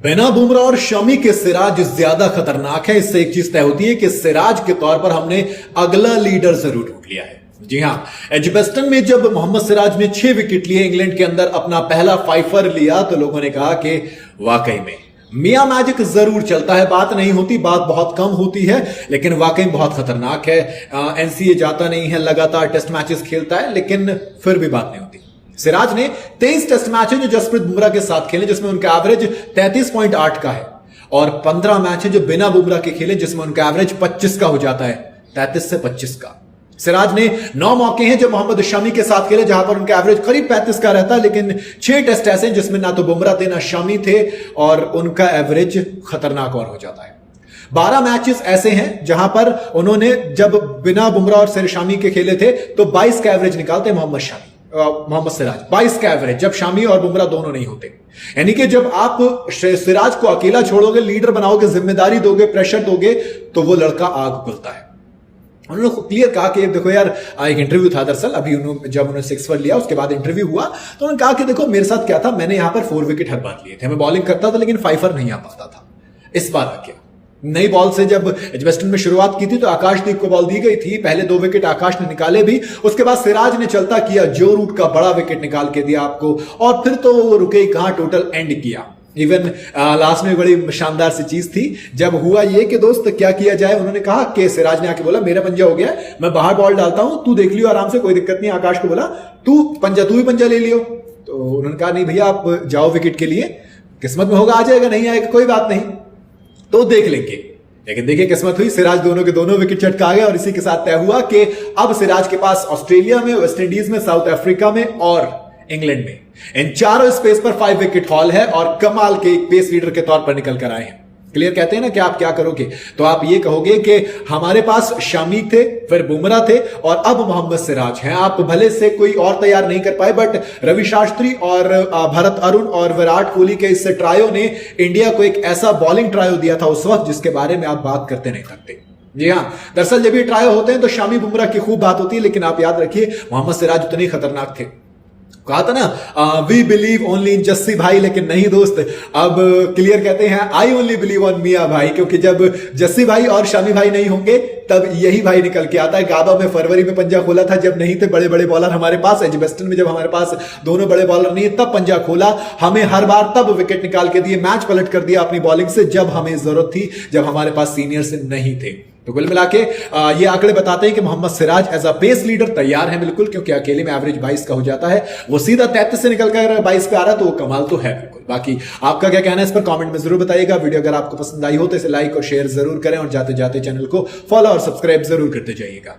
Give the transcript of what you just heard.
बिना बुमराह और शमी के सिराज ज्यादा खतरनाक है। इससे एक चीज तय होती है कि सिराज के तौर पर हमने अगला लीडर जरूर ढूंढ लिया है। जी हां, एजबेस्टन में जब मोहम्मद सिराज ने 6 विकेट लिए, इंग्लैंड के अंदर अपना पहला फाइफर लिया, तो लोगों ने कहा कि वाकई में मियां मैजिक जरूर चलता है। बात नहीं होती, बात बहुत कम होती है, लेकिन वाकई बहुत खतरनाक है। एनसीए जाता नहीं है, लगातार टेस्ट मैचेस खेलता है, लेकिन फिर भी बात नहीं होती। सिराज ने 23 टेस्ट मैच है जो जसप्रीत बुमराह के साथ खेले, जिसमें उनका एवरेज 33.8 का है, और 15 मैच है जो बिना बुमराह के खेले, जिसमें उनका एवरेज 25 का हो जाता है, 33 से 25 का। सिराज ने 9 मौके हैं जो मोहम्मद शमी के साथ खेले, जहां पर उनका एवरेज करीब 35 का रहता है, लेकिन 6 टेस्ट ऐसे हैं जिसमें ना तो बुमराह थे ना शमी थे, और उनका एवरेज खतरनाक और हो जाता है। 12 मैचेस ऐसे हैं जहां पर उन्होंने जब बिना बुमराह और शमी के खेले थे तो 22 का एवरेज निकालते मोहम्मद सिराज, 22 का एवरेज, जब शमी और बुमराह दोनों नहीं होते। यानी कि जब आप सिराज को अकेला छोड़ोगे, लीडर बनाओगे, जिम्मेदारी दोगे, प्रेशर दोगे, तो वो लड़का आग उगलता है। उन्होंने क्लियर कहा कि देखो यार, एक इंटरव्यू था दरअसल, अभी जब उन्होंने 6 पर लिया उसके बाद इंटरव्यू हुआ, तो उन्होंने कहा कि देखो मेरे साथ क्या था, मैंने यहां पर 4 विकेट हर बार लिए थे, मैं बॉलिंग करता था लेकिन फाइफर नहीं आ पाता था। इस बार आ गया नई बॉल से, जब एजबेस्टन में शुरुआत की थी तो आकाशदीप को बॉल दी गई थी, पहले 2 विकेट आकाश ने निकाले भी, उसके बाद सिराज ने चलता किया, जो रूट का बड़ा विकेट निकाल के दिया आपको, और फिर तो वो रुके कहां, टोटल एंड किया। इवन लास्ट में बड़ी शानदार सी चीज थी, जब हुआ ये कि दोस्त क्या किया जाए, उन्होंने कहा कि सिराज ने आके बोला मेरा पंजा हो गया, मैं बाहर बॉल डालता हूं, तू देख लियो आराम से, कोई दिक्कत नहीं। आकाश को बोला तू भी पंजा ले लियो, तो उन्होंने कहा नहीं भैया आप जाओ विकेट के लिए, किस्मत में होगा आ जाएगा, नहीं आएगा कोई बात नहीं, तो देख लेंगे। लेकिन देखिए किस्मत हुई, सिराज दोनों के दोनों विकेट चटका गए, और इसी के साथ तय हुआ कि अब सिराज के पास ऑस्ट्रेलिया में, वेस्ट इंडीज में, साउथ अफ्रीका में और इंग्लैंड में, इन चारों स्पेस पर 5 विकेट हॉल है, और कमाल के एक पेस लीडर के तौर पर निकल कर आए हैं। क्लियर कहते हैं ना कि आप क्या करोगे, तो आप ये कहोगे कि हमारे पास शमी थे, फिर बुमराह थे, और अब मोहम्मद सिराज हैं। आप भले से कोई और तैयार नहीं कर पाए, बट रवि शास्त्री और भरत अरुण और विराट कोहली के इस ट्रायो ने इंडिया को एक ऐसा बॉलिंग ट्रायो दिया था उस वक्त, जिसके बारे में आप बात करते नहीं सकते। जी हां, दरअसल जब ये ट्रायो होते हैं तो शमी बुमराह की खूब बात होती है, लेकिन आप याद रखिए मोहम्मद सिराज उतने खतरनाक थे। कहा था ना we believe only in Jassi भाई, लेकिन नहीं दोस्त, अब क्लियर कहते हैं आई ओनली बिलीव ऑन मियां भाई, क्योंकि जब जस्सी भाई और शमी भाई नहीं होंगे तब यही भाई निकल के आता है। गाबा में फरवरी में पंजा खोला था जब नहीं थे बड़े बड़े बॉलर हमारे पास, एजबेस्टन में जब हमारे पास दोनों बड़े बॉलर नहीं है तब पंजा खोला, हमें हर बार तब विकेट निकाल के दिए, मैच पलट कर दिया अपनी बॉलिंग से, जब हमें जरूरत थी, जब हमारे पास सीनियर से नहीं थे। तो कुल मिला के ये आंकड़े बताते हैं कि Mohammed Siraj as a pace leader तैयार है बिल्कुल, क्योंकि अकेले में एवरेज 22 का हो जाता है, वो सीधा 33 से निकलकर 22 पे आ रहा है, तो वो कमाल तो है बिल्कुल। बाकी आपका क्या कहना है इस पर कमेंट में जरूर बताइएगा। वीडियो अगर आपको पसंद आई हो तो इसे लाइक और शेयर जरूर करें, और जाते जाते चैनल को फॉलो और सब्सक्राइब जरूर करते जाइएगा।